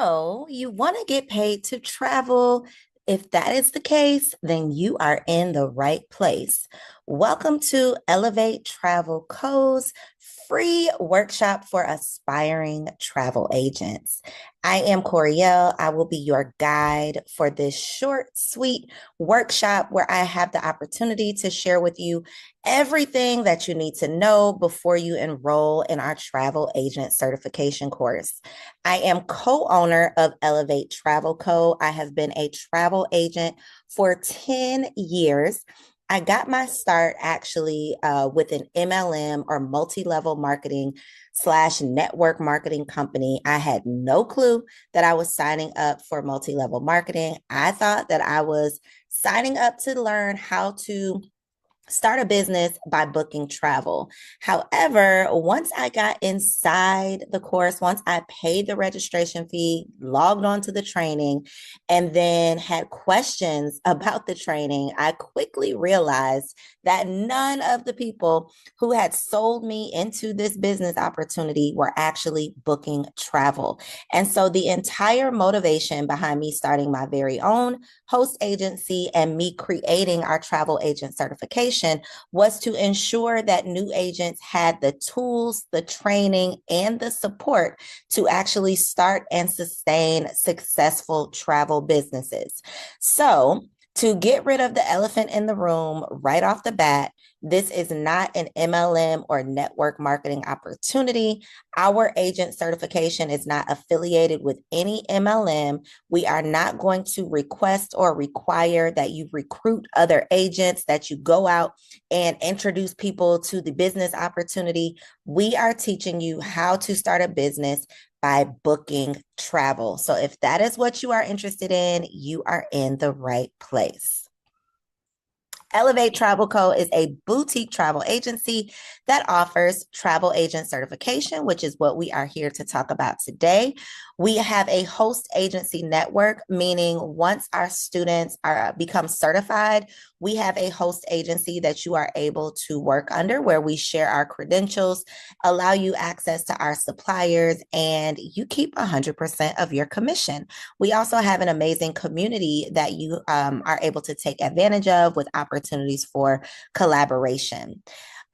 So, you want to get paid to travel? If that is the case, then you are in the right place. Welcome to Elevate Travel Co's free workshop for aspiring travel agents. I am Coriel. I will be your guide for this short, sweet workshop where I have the opportunity to share with you everything that you need to know before you enroll in our travel agent certification course. I am co-owner of Elevate Travel Co. I have been a travel agent for 10 years. I got my start actually with an MLM or multi-level marketing slash network marketing company. I had no clue that I was signing up for multi-level marketing. I thought that I was signing up to learn how to start a business by booking travel. However, once I got inside the course, once I paid the registration fee, logged on to the training, and then had questions about the training, I quickly realized that none of the people who had sold me into this business opportunity were actually booking travel. And so the entire motivation behind me starting my very own host agency and me creating our travel agent certification was to ensure that new agents had the tools, the training, and the support to actually start and sustain successful travel businesses. So, to get rid of the elephant in the room right off the bat, this is not an MLM or network marketing opportunity. Our agent certification is not affiliated with any MLM. We are not going to request or require that you recruit other agents, that you go out and introduce people to the business opportunity. We are teaching you how to start a business by booking travel. So if that is what you are interested in, you are in the right place. Elevate Travel Co. is a boutique travel agency that offers travel agent certification, which is what we are here to talk about today. We have a host agency network, meaning once our students are become certified, we have a host agency that you are able to work under where we share our credentials, allow you access to our suppliers, and you keep 100% of your commission. We also have an amazing community that you are able to take advantage of with opportunities for collaboration.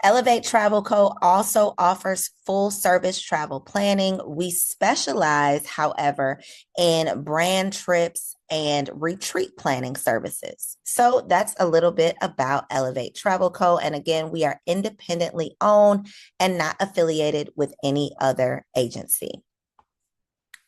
Elevate Travel Co. also offers full service travel planning. We specialize, however, in brand trips and retreat planning services. So that's a little bit about Elevate Travel Co. And again, we are independently owned and not affiliated with any other agency.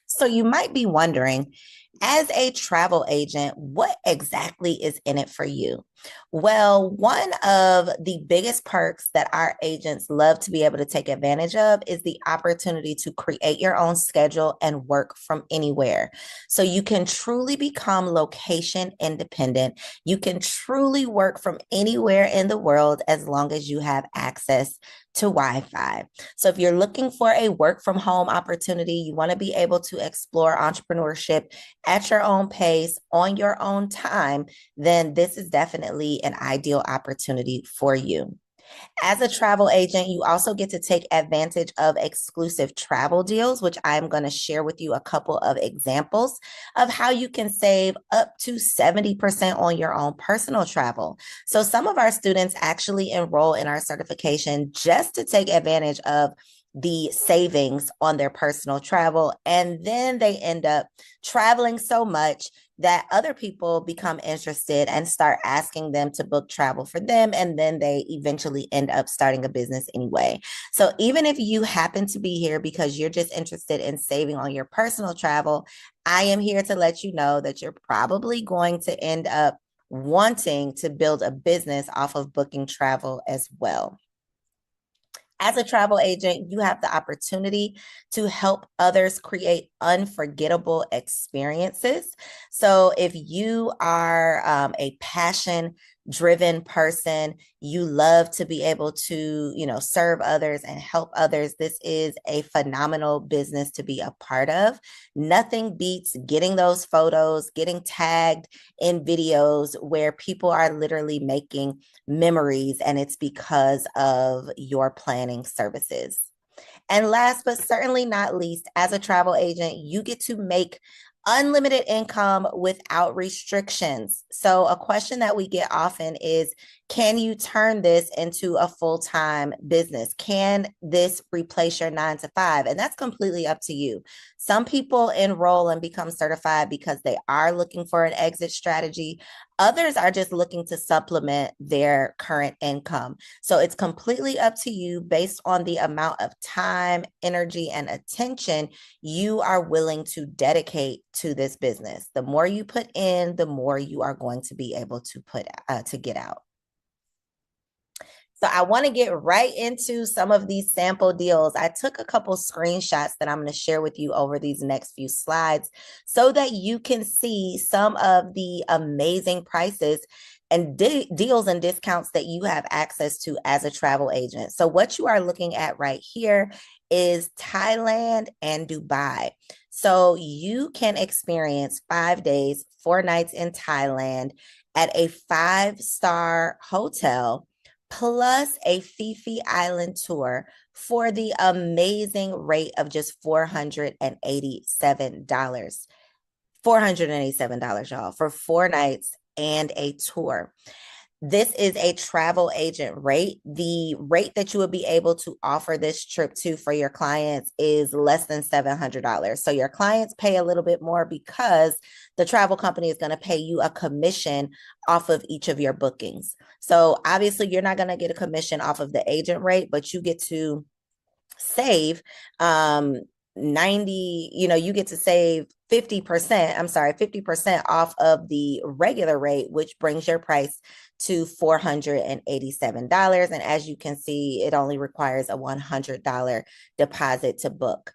So you might be wondering, as a travel agent, what exactly is in it for you? Well, one of the biggest perks that our agents love to be able to take advantage of is the opportunity to create your own schedule and work from anywhere. So you can truly become location independent. You can truly work from anywhere in the world as long as you have access to Wi-Fi. So if you're looking for a work from home opportunity, you want to be able to explore entrepreneurship at your own pace on your own time, then this is definitely an ideal opportunity for you. As a travel agent, you also get to take advantage of exclusive travel deals, which I'm going to share with you a couple of examples of how you can save up to 70% on your own personal travel. So some of our students actually enroll in our certification just to take advantage of the savings on their personal travel. And then they end up traveling so much that other people become interested and start asking them to book travel for them. And then they eventually end up starting a business anyway. So even if you happen to be here because you're just interested in saving on your personal travel, I am here to let you know that you're probably going to end up wanting to build a business off of booking travel as well. As a travel agent, you have the opportunity to help others create unforgettable experiences. So, if you are a passion driven person, you love to be able to, serve others and help others. This is a phenomenal business to be a part of. Nothing beats getting those photos, getting tagged in videos where people are literally making memories, and it's because of your planning services. And last but certainly not least, as a travel agent, you get to make unlimited income without restrictions. So, a question that we get often is, can you turn this into a full-time business? Can this replace your 9 to 5? And that's completely up to you. Some people enroll and become certified because they are looking for an exit strategy. Others are just looking to supplement their current income. So it's completely up to you based on the amount of time, energy, and attention you are willing to dedicate to this business. The more you put in, the more you are going to be able to get out. So I want to get right into some of these sample deals. I took a couple screenshots that I'm going to share with you over these next few slides so that you can see some of the amazing prices and deals and discounts that you have access to as a travel agent. So what you are looking at right here is Thailand and Dubai. So you can experience 5 days, 4 nights in Thailand at a 5-star hotel plus a Fifi Island tour for the amazing rate of just $487. $487, y'all, for 4 nights and a tour. This is a travel agent rate. The rate that you would be able to offer this trip to for your clients is less than $700. So your clients pay a little bit more because the travel company is going to pay you a commission off of each of your bookings. So obviously you're not going to get a commission off of the agent rate, but you get to save 90, you get to save 50%, 50% off of the regular rate, which brings your price to $487. And as you can see, it only requires a $100 deposit to book.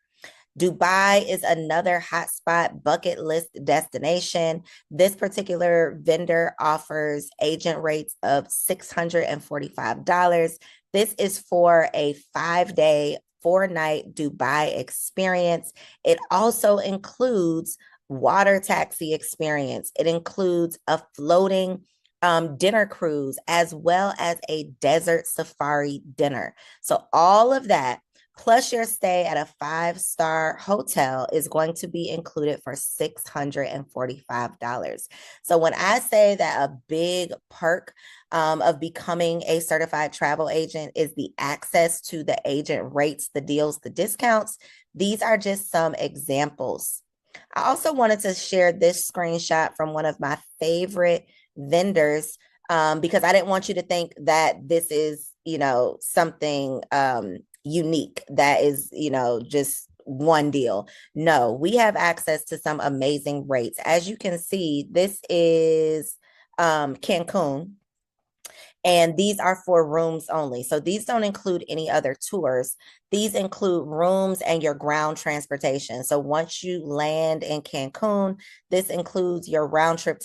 Dubai is another hotspot bucket list destination. This particular vendor offers agent rates of $645. This is for a 5-day, 4-night Dubai experience. It also includes water taxi experience. It includes a floating dinner cruise as well as a desert safari dinner. So all of that plus your stay at a 5-star hotel is going to be included for $645. So when I say that a big perk of becoming a certified travel agent is the access to the agent rates, the deals, the discounts, these are just some examples. I also wanted to share this screenshot from one of my favorite vendors because I didn't want you to think that this is, something unique that is, just one deal. No, we have access to some amazing rates. As you can see, this is Cancun. And these are for rooms only. So these don't include any other tours. These include rooms and your ground transportation. So once you land in Cancun, this includes your round trip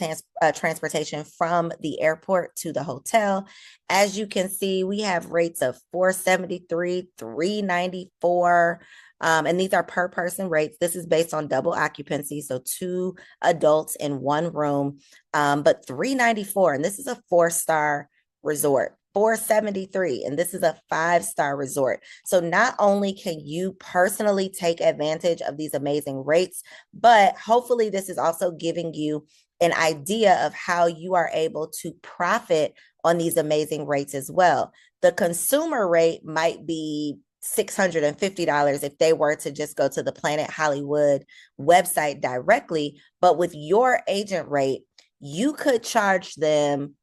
transportation from the airport to the hotel. As you can see, we have rates of $473, $394. And these are per person rates. This is based on double occupancy, so 2 adults in 1 room, but $394, and this is a 4-star resort. $473, and this is a 5-star resort. So not only can you personally take advantage of these amazing rates, but hopefully this is also giving you an idea of how you are able to profit on these amazing rates as well. The consumer rate might be $650 if they were to just go to the Planet Hollywood website directly. But with your agent rate, you could charge them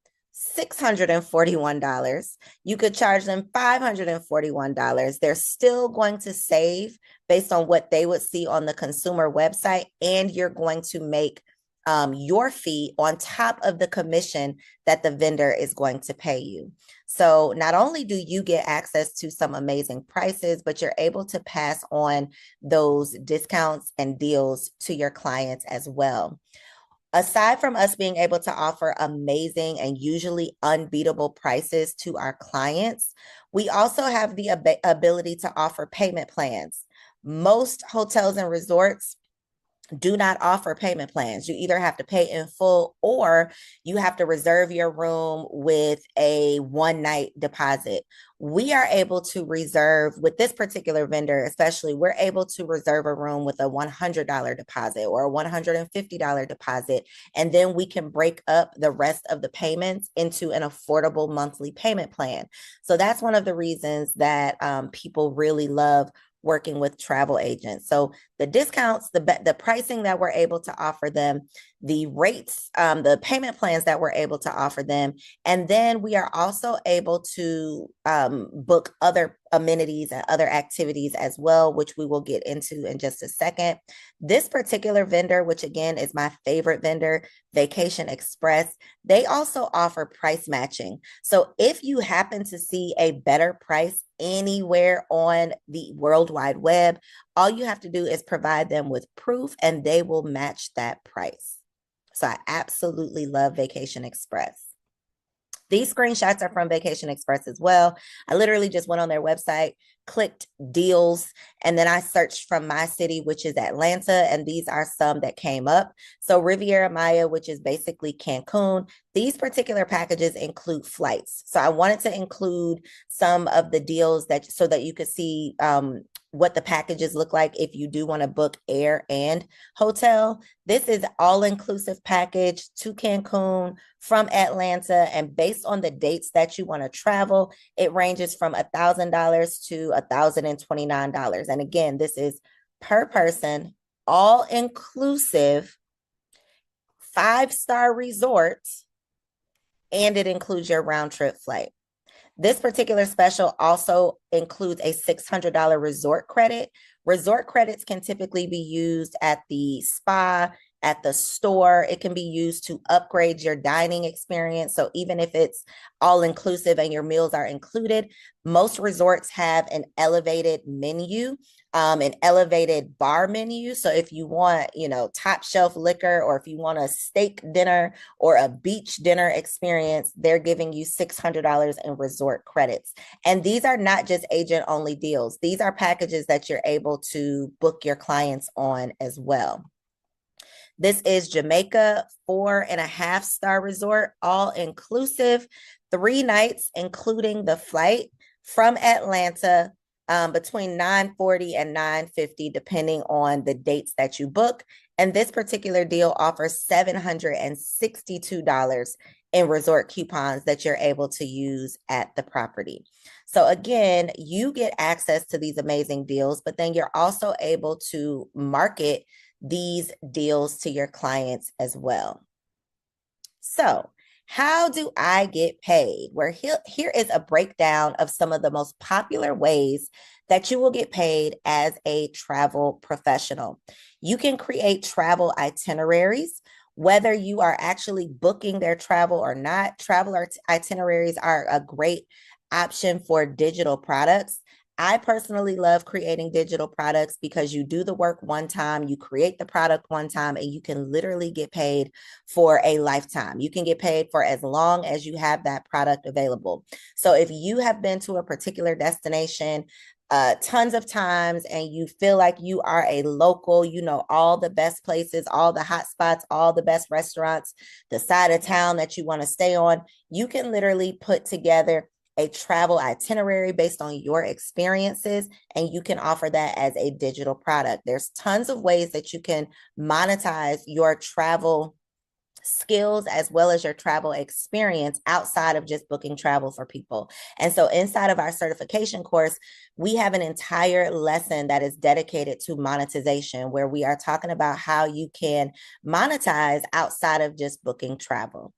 $641. You could charge them $541. They're still going to save based on what they would see on the consumer website, and you're going to make your fee on top of the commission that the vendor is going to pay you. So not only do you get access to some amazing prices, but you're able to pass on those discounts and deals to your clients as well. Aside from us being able to offer amazing and usually unbeatable prices to our clients, we also have the ability to offer payment plans. Most hotels and resorts do not offer payment plans. You either have to pay in full or you have to reserve your room with a one night deposit. We are able to reserve with this particular vendor, especially, we're able to reserve a room with a $100 deposit or a $150 deposit. And then we can break up the rest of the payments into an affordable monthly payment plan. So that's one of the reasons that people really love working with travel agents. So the discounts, the pricing that we're able to offer them, the rates, the payment plans that we're able to offer them, and then we are also able to book other amenities and other activities as well, which we will get into in just a second. This particular vendor, which again is my favorite vendor, Vacation Express, they also offer price matching. So if you happen to see a better price anywhere on the World Wide Web, all you have to do is provide them with proof and they will match that price. So I absolutely love Vacation Express. These screenshots are from Vacation Express as well. I literally just went on their website, clicked deals, and then I searched from my city, which is Atlanta, and these are some that came up. So Riviera Maya, which is basically Cancun, these particular packages include flights. So I wanted to include some of the deals that so that you could see what the packages look like if you do want to book air and hotel. This is all-inclusive package to Cancun from Atlanta, and based on the dates that you want to travel, it ranges from $1,000 to $1,029. And again, this is per person, all-inclusive, five-star resort, and it includes your round-trip flight. This particular special also includes a $600 resort credit. Resort credits can typically be used at the spa, at the store. It can be used to upgrade your dining experience. So even if it's all inclusive and your meals are included, most resorts have an elevated menu, an elevated bar menu. So if you want, top shelf liquor, or if you want a steak dinner or a beach dinner experience, they're giving you $600 in resort credits. And these are not just agent only deals. These are packages that you're able to book your clients on as well. This is Jamaica 4.5-star resort, all inclusive, 3 nights, including the flight from Atlanta between 9:40 and 9:50, depending on the dates that you book. And this particular deal offers $762 in resort coupons that you're able to use at the property. So again, you get access to these amazing deals, but then you're also able to market these deals to your clients as well. So how do I get paid? Where here is a breakdown of some of the most popular ways that you will get paid as a travel professional. You can create travel itineraries, whether you are actually booking their travel or not. Travel itineraries are a great option for digital products. I personally love creating digital products because you do the work one time, you create the product one time, and you can literally get paid for a lifetime. You can get paid for as long as you have that product available. So if you have been to a particular destination tons of times and you feel like you are a local, you know all the best places, all the hot spots, all the best restaurants, the side of town that you want to stay on, you can literally put together a travel itinerary based on your experiences, and you can offer that as a digital product. There's tons of ways that you can monetize your travel skills as well as your travel experience outside of just booking travel for people. And so inside of our certification course, we have an entire lesson that is dedicated to monetization, where we are talking about how you can monetize outside of just booking travel.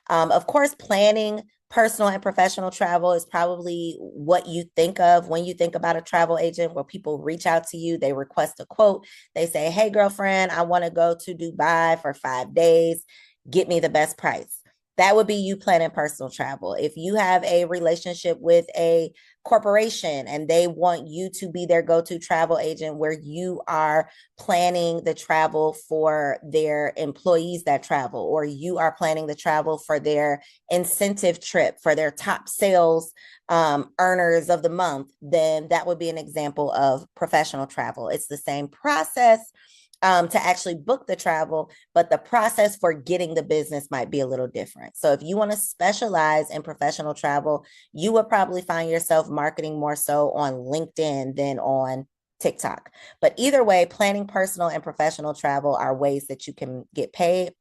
Of course, planning personal and professional travel is probably what you think of when you think about a travel agent, where people reach out to you, they request a quote, they say, hey, girlfriend, I want to go to Dubai for 5 days. Get me the best price. That would be you planning personal travel. If you have a relationship with a corporation and they want you to be their go-to travel agent, where you are planning the travel for their employees that travel, or you are planning the travel for their incentive trip for their top sales earners of the month, then that would be an example of professional travel. It's the same process. to actually book the travel, but the process for getting the business might be a little different. So if you want to specialize in professional travel, you would probably find yourself marketing more so on LinkedIn than on TikTok. But either way, planning personal and professional travel are ways that you can get paid.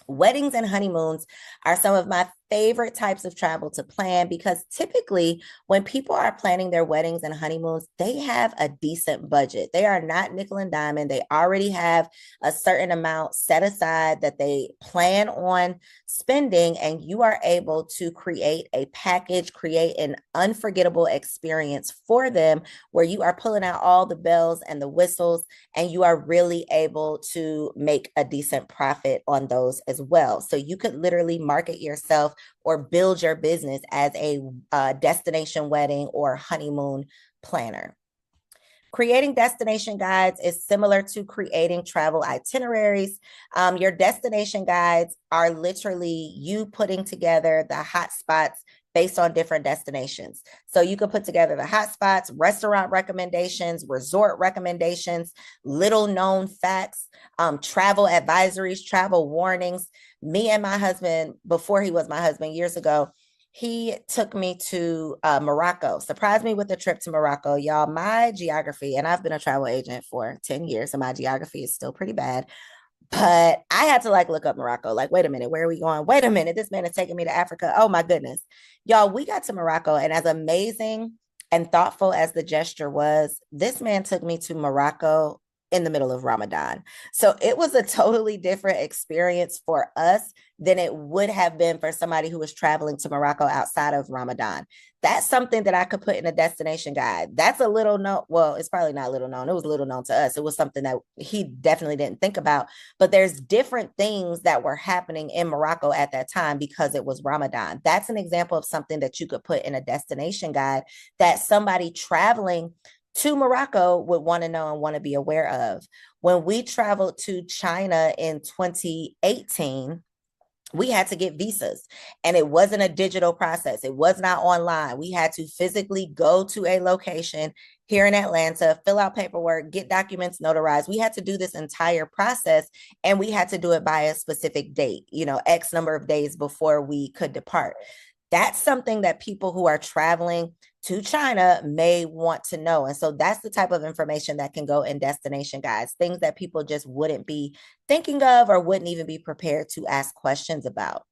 Weddings and honeymoons are some of my favorite types of travel to plan because typically when people are planning their weddings and honeymoons, they have a decent budget. They are not nickel and diamond. They already have a certain amount set aside that they plan on spending, and you are able to create a package, create an unforgettable experience for them where you are pulling out all the bells and the whistles, and you are really able to make a decent profit on those as well. So you could literally market yourself or build your business as a destination wedding or honeymoon planner. Creating destination guides is similar to creating travel itineraries. Your destination guides are literally you putting together the hot spots based on different destinations. So you can put together the hot spots, restaurant recommendations, resort recommendations, little known facts, travel advisories, travel warnings. Me and my husband, before he was my husband years ago, he took me to Morocco, surprised me with a trip to Morocco. Y'all, my geography, and I've been a travel agent for 10 years, so my geography is still pretty bad. But I had to like look up Morocco. Like, wait a minute, where are we going? Wait a minute, this man is taking me to Africa. Oh my goodness. Y'all, we got to Morocco, and as amazing and thoughtful as the gesture was, this man took me to Morocco in the middle of Ramadan. So it was a totally different experience for us than it would have been for somebody who was traveling to Morocco outside of Ramadan. That's something that I could put in a destination guide. That's a little known. Well, it's probably not little known. It was little known to us. It was something that he definitely didn't think about. But there's different things that were happening in Morocco at that time because it was Ramadan. That's an example of something that you could put in a destination guide that somebody traveling to Morocco would want to know and want to be aware of. When we traveled to China in 2018, we had to get visas, and it wasn't a digital process. It was not online. We had to physically go to a location here in Atlanta, fill out paperwork, get documents notarized. We had to do this entire process, and we had to do it by a specific date, X number of days before we could depart. That's something that people who are traveling to China may want to know. And so that's the type of information that can go in destination guides, things that people just wouldn't be thinking of or wouldn't even be prepared to ask questions about.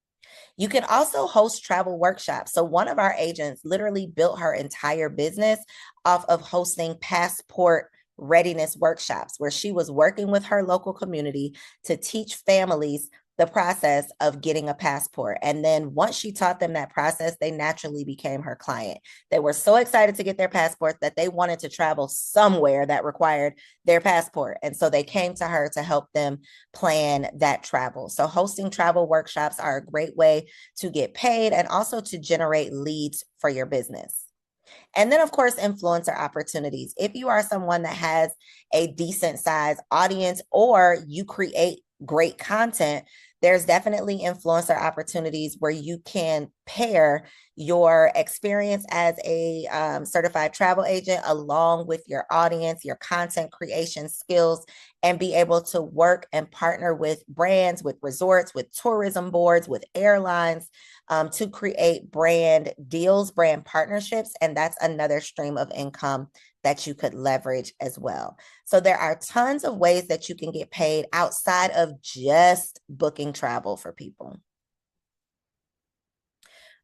You can also host travel workshops. So one of our agents literally built her entire business off of hosting passport readiness workshops where she was working with her local community to teach families the process of getting a passport. And then once she taught them that process, they naturally became her client. They were so excited to get their passport that they wanted to travel somewhere that required their passport. And so they came to her to help them plan that travel. So hosting travel workshops are a great way to get paid and also to generate leads for your business. And then, of course, influencer opportunities. If you are someone that has a decent size audience or you create great content, there's definitely influencer opportunities where you can pair your experience as a certified travel agent along with your audience, your content creation skills, and be able to work and partner with brands, with resorts, with tourism boards, with airlines to create brand deals, brand partnerships. And that's another stream of income that you could leverage as well. So there are tons of ways that you can get paid outside of just booking travel for people.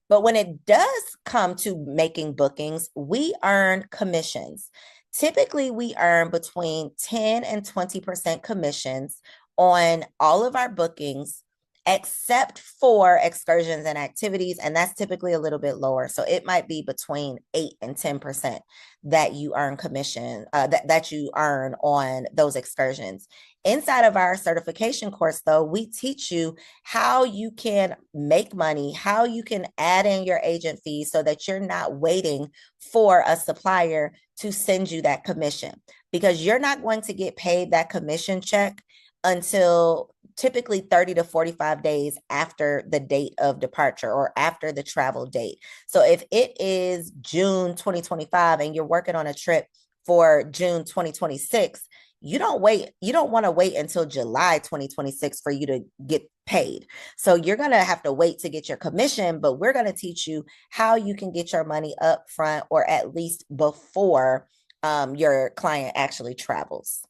But when it does come to making bookings, we earn commissions. Typically, we earn between 10 and 20% commissions on all of our bookings, except for excursions and activities. And that's typically a little bit lower. So it might be between 8 and 10% that you earn commission, that you earn on those excursions. Inside of our certification course, though, we teach you how you can make money, how you can add in your agent fees so that you're not waiting for a supplier to send you that commission, because you're not going to get paid that commission check until typically 30 to 45 days after the date of departure or after the travel date. So if it is June 2025 and you're working on a trip for June 2026, you don't want to wait until July 2026 for you to get paid. So you're going to have to wait to get your commission, but we're going to teach you how you can get your money up front or at least before your client actually travels.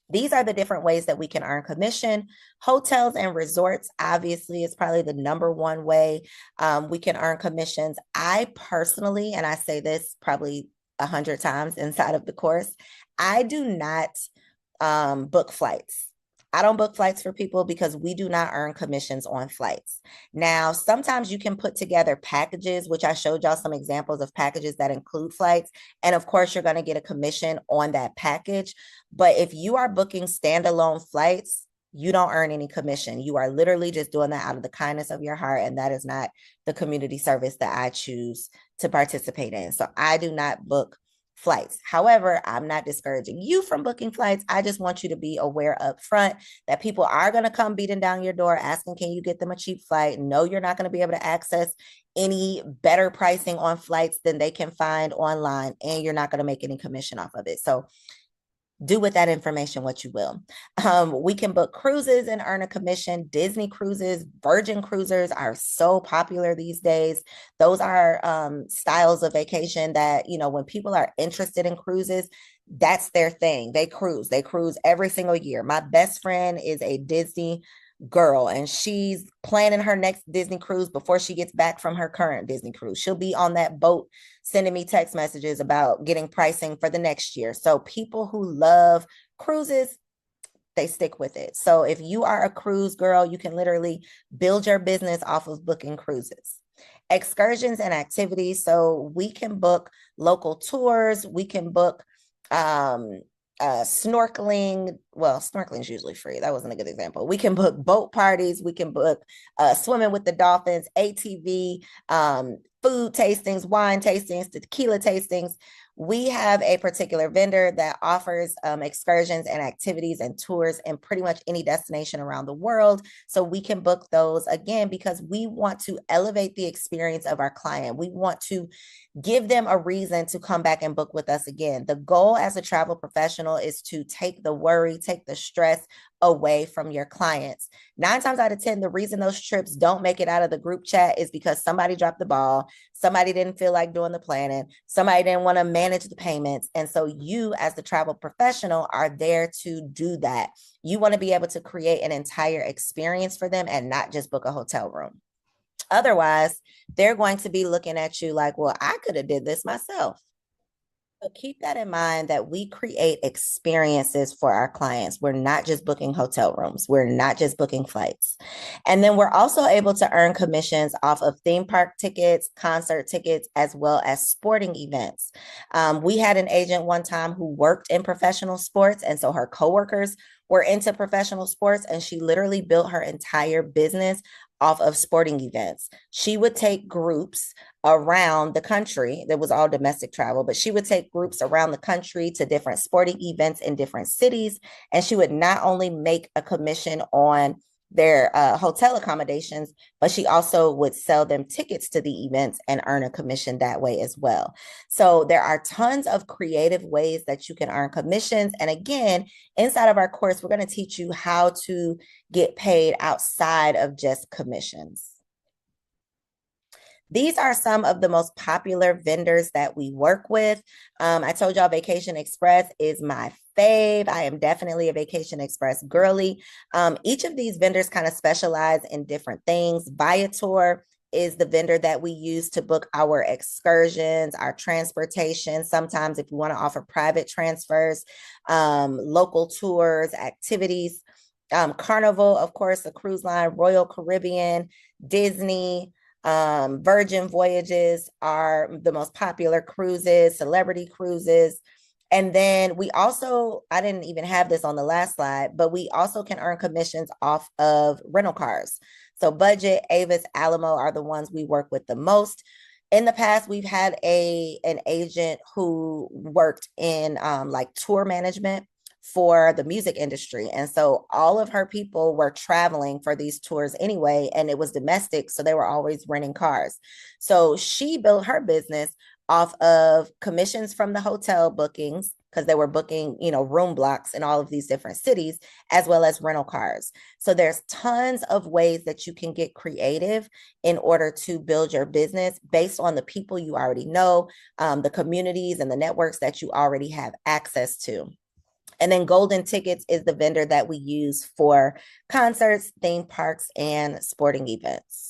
These are the different ways that we can earn commission. Hotels and resorts, obviously, is probably the number one way we can earn commissions. I personally, and I say this probably 100 times inside of the course, I do not book flights. I don't book flights for people because we do not earn commissions on flights. Now, sometimes you can put together packages, which I showed y'all some examples of packages that include flights. And of course, you're going to get a commission on that package. But if you are booking standalone flights, you don't earn any commission. You are literally just doing that out of the kindness of your heart. And that is not the community service that I choose to participate in. So I do not book flights. However, I'm not discouraging you from booking flights. I just want you to be aware up front that people are going to come beating down your door asking, can you get them a cheap flight? No, you're not going to be able to access any better pricing on flights than they can find online, and you're not going to make any commission off of it. So do with that information what you will. We can book cruises and earn a commission. Disney cruises, Virgin cruisers are so popular these days. Those are styles of vacation that, you know, when people are interested in cruises, that's their thing. They cruise every single year. My best friend is a Disney girl, and she's planning her next Disney cruise before she gets back from her current Disney cruise. She'll be on that boat sending me text messages about getting pricing for the next year. So people who love cruises, they stick with it. So if you are a cruise girl, you can literally build your business off of booking cruises. Excursions and activities. So we can book local tours. We can book snorkeling. Well, snorkeling is usually free. That wasn't a good example. We can book boat parties. We can book swimming with the dolphins, ATV, food tastings, wine tastings, tequila tastings. We have a particular vendor that offers excursions and activities and tours in pretty much any destination around the world. So we can book those again because we want to elevate the experience of our client. We want to give them a reason to come back and book with us again. The goal as a travel professional is to take the worry, take the stress away from your clients. 9 times out of 10, the reason those trips don't make it out of the group chat is because somebody dropped the ball, somebody didn't feel like doing the planning, somebody didn't want to manage the payments. And so you, as the travel professional, are there to do that. You want to be able to create an entire experience for them and not just book a hotel room. Otherwise, they're going to be looking at you like, well, I could have did this myself. So keep that in mind that we create experiences for our clients. We're not just booking hotel rooms. We're not just booking flights. And then we're also able to earn commissions off of theme park tickets, concert tickets, as well as sporting events. We had an agent one time who worked in professional sports. And so her coworkers were into professional sports, and she literally built her entire business off of sporting events. She would take groups around the country. That was all domestic travel, but she would take groups around the country to different sporting events in different cities. And she would not only make a commission on their hotel accommodations, but she also would sell them tickets to the events and earn a commission that way as well. So there are tons of creative ways that you can earn commissions. And again, inside of our course, we're going to teach you how to get paid outside of just commissions. These are some of the most popular vendors that we work with. I told y'all Vacation Express is my fave. I am definitely a Vacation Express girly. Each of these vendors kind of specialize in different things. Viator is the vendor that we use to book our excursions, our transportation. Sometimes if you want to offer private transfers, local tours, activities. Carnival, of course, the cruise line, Royal Caribbean, Disney, Virgin Voyages are the most popular cruises, celebrity cruises. And then we also, I didn't even have this on the last slide, but we also can earn commissions off of rental cars. So Budget, Avis, Alamo are the ones we work with the most. In the past, we've had an agent who worked in like tour management for the music industry. And so all of her people were traveling for these tours anyway, and it was domestic. So they were always renting cars. So she built her business off of commissions from the hotel bookings, because they were booking, room blocks in all of these different cities, as well as rental cars. So there's tons of ways that you can get creative in order to build your business based on the people you already know, the communities and the networks that you already have access to. And then Golden Tickets is the vendor that we use for concerts, theme parks, and sporting events.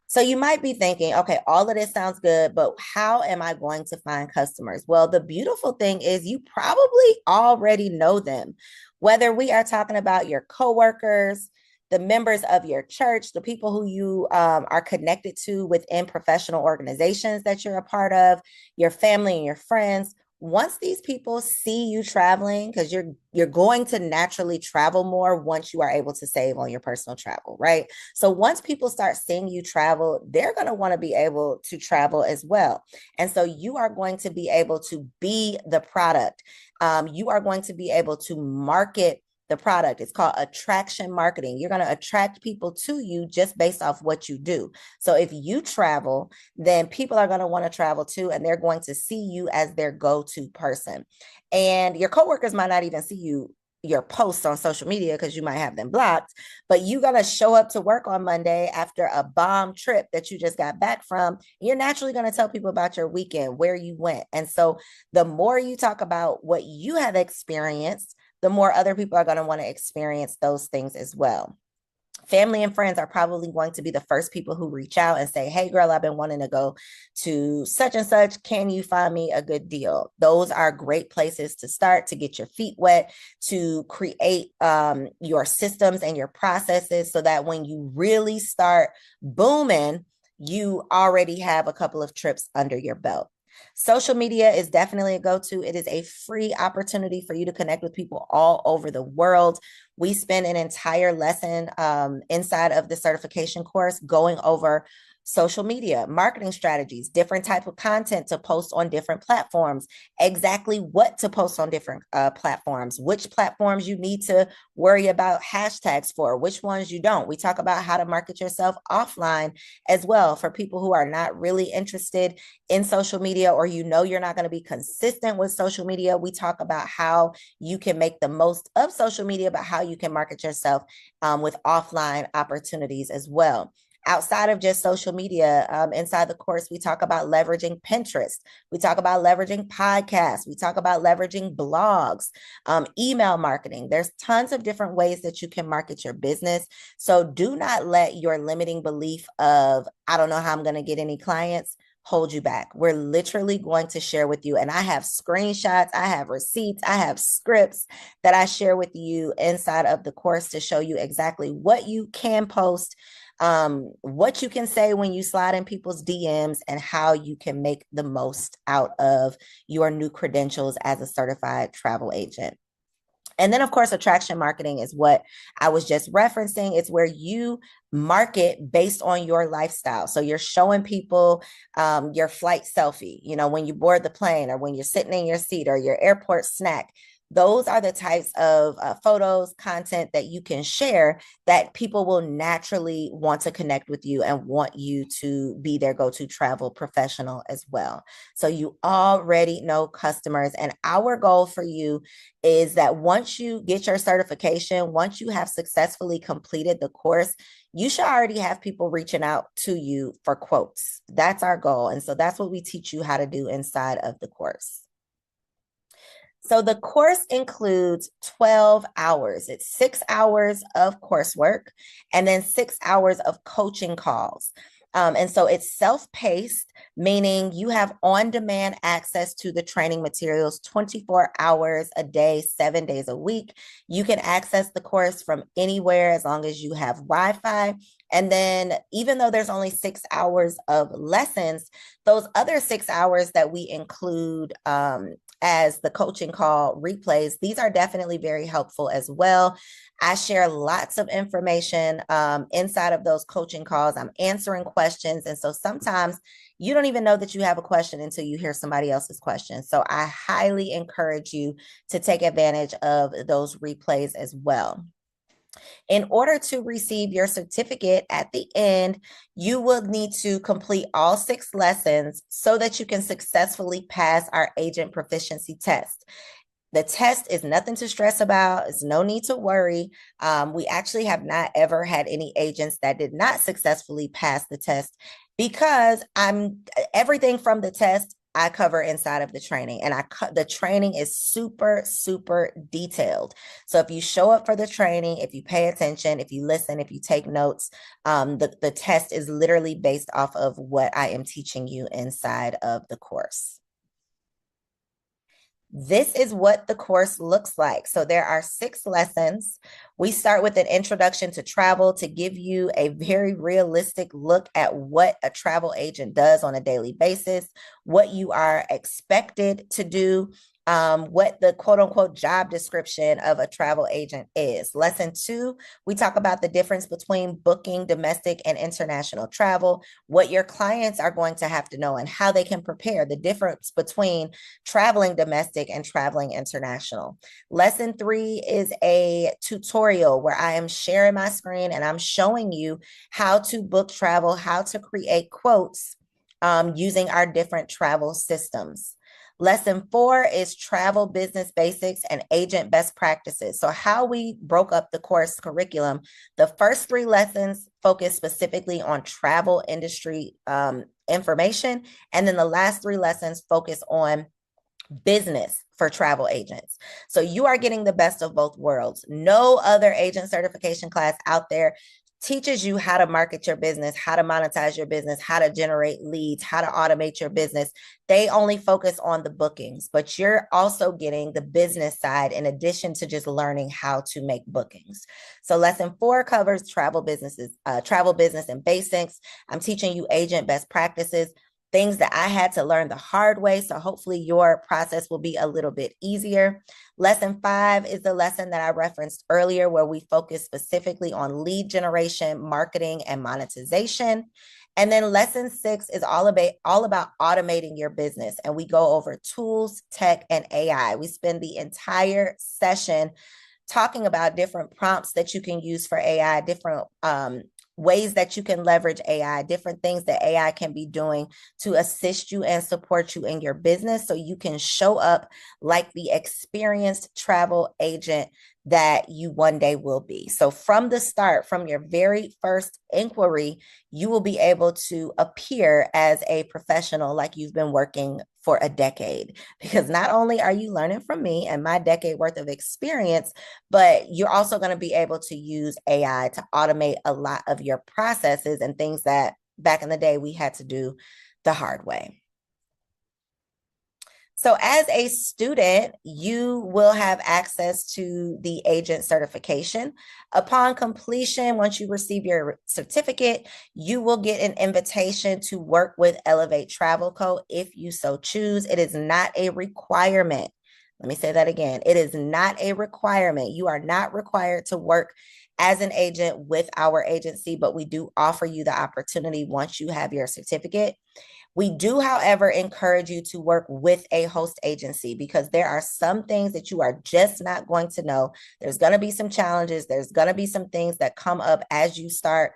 So you might be thinking, okay, all of this sounds good, but how am I going to find customers? Well, the beautiful thing is you probably already know them. Whether we are talking about your coworkers, the members of your church, the people who you are connected to within professional organizations that you're a part of, your family and your friends, once these people see you traveling, because you're going to naturally travel more once you are able to save on your personal travel, right? So once people start seeing you travel, they're going to want to be able to travel as well. And so you are going to be able to be the product. You are going to be able to market the product. It's called attraction marketing. You're going to attract people to you just based off what you do. So if you travel, then people are going to want to travel too, and they're going to see you as their go-to person. And your coworkers might not even see your posts on social media because you might have them blocked, but you're going to show up to work on Monday after a bomb trip that you just got back from. You're naturally going to tell people about your weekend, where you went. And so the more you talk about what you have experienced, the more other people are going to want to experience those things as well. Family and friends are probably going to be the first people who reach out and say, hey, girl, I've been wanting to go to such and such. Can you find me a good deal? Those are great places to start, to get your feet wet, to create your systems and your processes so that when you really start booming, you already have a couple of trips under your belt. Social media is definitely a go-to. It is a free opportunity for you to connect with people all over the world. We spend an entire lesson inside of the certification course going over social media, marketing strategies, different type of content to post on different platforms, exactly what to post on different platforms, which platforms you need to worry about hashtags for, which ones you don't. We talk about how to market yourself offline as well for people who are not really interested in social media, or you're not going to be consistent with social media. We talk about how you can make the most of social media, but how you can market yourself with offline opportunities as well. Outside of just social media, inside the course, we talk about leveraging Pinterest. We talk about leveraging podcasts. We talk about leveraging blogs, email marketing. There's tons of different ways that you can market your business. So do not let your limiting belief of, I don't know how I'm going to get any clients, hold you back. We're literally going to share with you. And I have screenshots, I have receipts, I have scripts that I share with you inside of the course to show you exactly what you can post, what you can say when you slide in people's DMs, and how you can make the most out of your new credentials as a certified travel agent. And then, of course, attraction marketing is what I was just referencing. It's where you market based on your lifestyle. So you're showing people your flight selfie, when you board the plane, or when you're sitting in your seat, or your airport snack. Those are the types of photos, content that you can share that people will naturally want to connect with you and want you to be their go-to travel professional as well. So you already know customers. And our goal for you is that once you get your certification, once you have successfully completed the course, you should already have people reaching out to you for quotes. That's our goal. And so that's what we teach you how to do inside of the course. So the course includes 12 hours. It's 6 hours of coursework and then 6 hours of coaching calls. And so it's self-paced, meaning you have on-demand access to the training materials 24 hours a day, 7 days a week. You can access the course from anywhere as long as you have Wi-Fi. And then even though there's only 6 hours of lessons, those other 6 hours that we include as the coaching call replays, these are definitely very helpful as well. I share lots of information inside of those coaching calls. I'm answering questions. And so sometimes you don't even know that you have a question until you hear somebody else's question. So I highly encourage you to take advantage of those replays as well. In order to receive your certificate at the end, you will need to complete all 6 lessons so that you can successfully pass our agent proficiency test. The test is nothing to stress about. It's no need to worry. We actually have not ever had any agents that did not successfully pass the test because everything from the test I cover inside of the training, and the training is super, super detailed. So if you show up for the training, if you pay attention, if you listen, if you take notes, the test is literally based off of what I am teaching you inside of the course. This is what the course looks like. So there are 6 lessons. We start with an introduction to travel to give you a very realistic look at what a travel agent does on a daily basis, what you are expected to do, what the quote unquote job description of a travel agent is. Lesson 2, we talk about the difference between booking domestic and international travel, what your clients are going to have to know and how they can prepare, the difference between traveling domestic and traveling international. Lesson 3 is a tutorial where I am sharing my screen and I'm showing you how to book travel, how to create quotes using our different travel systems. Lesson 4 is travel business basics and agent best practices. So how we broke up the course curriculum, the first 3 lessons focus specifically on travel industry information. And then the last 3 lessons focus on business for travel agents. So you are getting the best of both worlds. No other agent certification class out there teaches you how to market your business, how to monetize your business, how to generate leads, how to automate your business. They only focus on the bookings, but you're also getting the business side in addition to just learning how to make bookings. So lesson 4 covers travel business and basics. I'm teaching you agent best practices, things that I had to learn the hard way. So hopefully your process will be a little bit easier. Lesson 5 is the lesson that I referenced earlier, where we focus specifically on lead generation, marketing, and monetization. And then lesson 6 is all about automating your business. And we go over tools, tech, and AI. We spend the entire session talking about different prompts that you can use for AI, different ways that you can leverage AI, different things that AI can be doing to assist you and support you in your business so you can show up like the experienced travel agent that you one day will be. So from the start, from your very first inquiry, you will be able to appear as a professional like you've been working for a decade, because not only are you learning from me and my decade worth of experience, but you're also going to be able to use AI to automate a lot of your processes and things that back in the day we had to do the hard way. So as a student, you will have access to the agent certification. Upon completion, once you receive your certificate, you will get an invitation to work with Elevate Travel Co. if you so choose. It is not a requirement. Let me say that again. It is not a requirement. You are not required to work as an agent with our agency, but we do offer you the opportunity once you have your certificate. We do, however, encourage you to work with a host agency because there are some things that you are just not going to know. There's going to be some challenges. There's going to be some things that come up as you start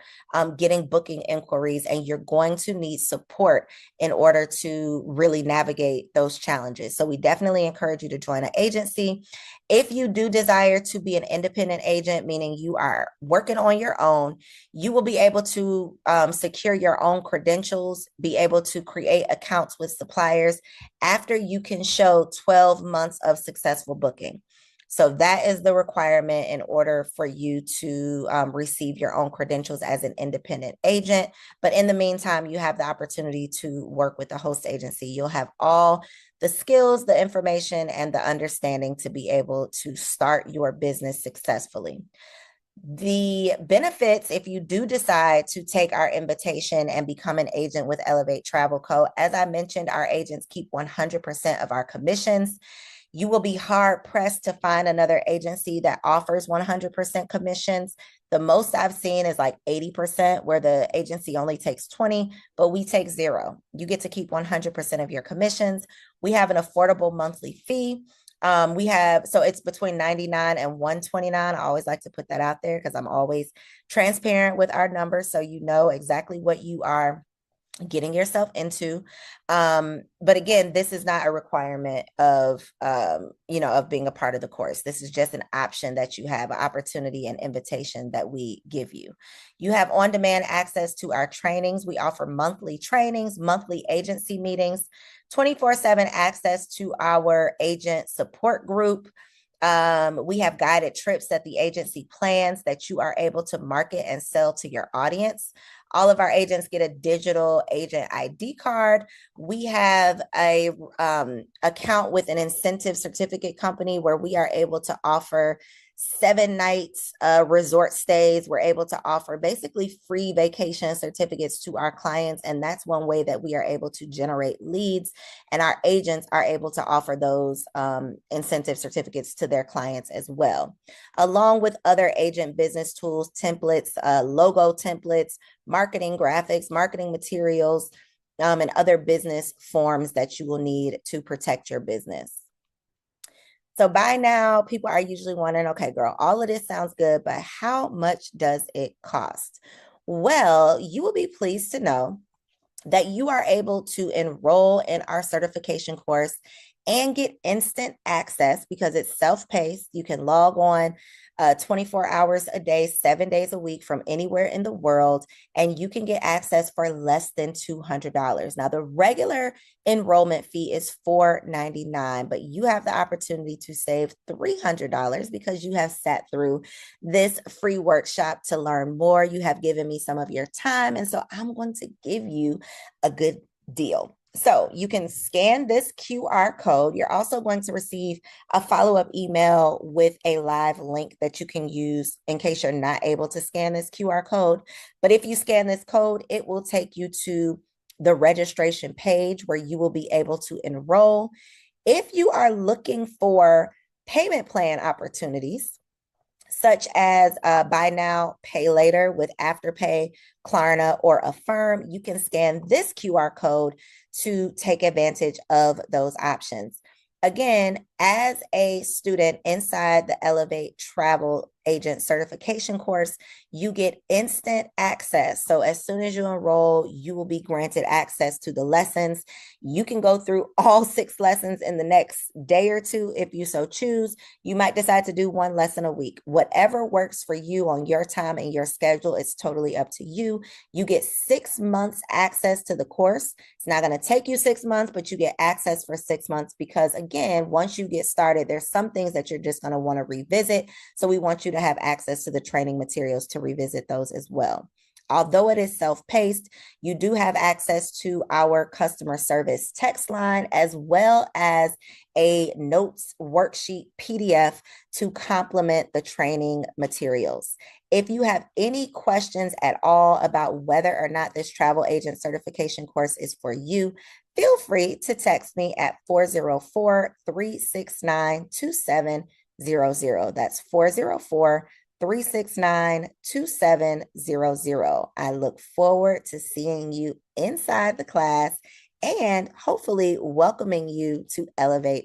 getting booking inquiries, and you're going to need support in order to really navigate those challenges. So we definitely encourage you to join an agency. If you do desire to be an independent agent, meaning you are working on your own, you will be able to secure your own credentials, be able to create accounts with suppliers after you can show 12 months of successful booking. So that is the requirement in order for you to receive your own credentials as an independent agent. But in the meantime, you have the opportunity to work with the host agency. You'll have all the skills, the information, and the understanding to be able to start your business successfully. The benefits, if you do decide to take our invitation and become an agent with Elevate Travel Co., as I mentioned, our agents keep 100% of our commissions. You will be hard pressed to find another agency that offers 100% commissions. The most I've seen is like 80%, where the agency only takes 20, but we take 0. You get to keep 100% of your commissions. We have an affordable monthly fee. We have, so it's between 99 and 129. I always like to put that out there because I'm always transparent with our numbers. So you know exactly what you are getting yourself into. But again, this is not a requirement of, of being a part of the course. This is just an option that you have, an opportunity and invitation that we give you. You have on-demand access to our trainings. We offer monthly trainings, monthly agency meetings, 24/7 access to our agent support group. We have guided trips that the agency plans that you are able to market and sell to your audience. All of our agents get a digital agent ID card. We have a account with an incentive certificate company where we are able to offer 7 nights resort stays. We're able to offer basically free vacation certificates to our clients. And that's one way that we are able to generate leads. And our agents are able to offer those incentive certificates to their clients as well, along with other agent business tools, templates, logo templates, marketing graphics, marketing materials, and other business forms that you will need to protect your business. So by now, people are usually wondering, okay, girl, all of this sounds good, but how much does it cost? Well, you will be pleased to know that you are able to enroll in our certification course and get instant access because it's self-paced. You can log on 24 hours a day, 7 days a week from anywhere in the world, and you can get access for less than $200. Now, the regular enrollment fee is $499, but you have the opportunity to save $300 because you have sat through this free workshop to learn more. You have given me some of your time, and so I'm going to give you a good deal. So you can scan this QR code. You're also going to receive a follow-up email with a live link that you can use in case you're not able to scan this QR code. But if you scan this code, it will take you to the registration page where you will be able to enroll. If you are looking for payment plan opportunities, such as buy now, pay later with Afterpay, Klarna, or Affirm, you can scan this QR code to take advantage of those options. Again, as a student inside the Elevate Travel Agent Certification course, you get instant access. So as soon as you enroll, you will be granted access to the lessons. You can go through all 6 lessons in the next day or two if you so choose. You might decide to do one lesson a week. Whatever works for you on your time and your schedule, it's totally up to you. You get 6 months access to the course. It's not going to take you 6 months, but you get access for 6 months because, again, once you get started, there's some things that you're just going to want to revisit. So we want you to have access to the training materials to revisit those as well. Although it is self-paced, you do have access to our customer service text line as well as a notes worksheet PDF to complement the training materials. If you have any questions at all about whether or not this travel agent certification course is for you, feel free to text me at 404-369-2700. That's 404-369-2700. I look forward to seeing you inside the class and hopefully welcoming you to Elevate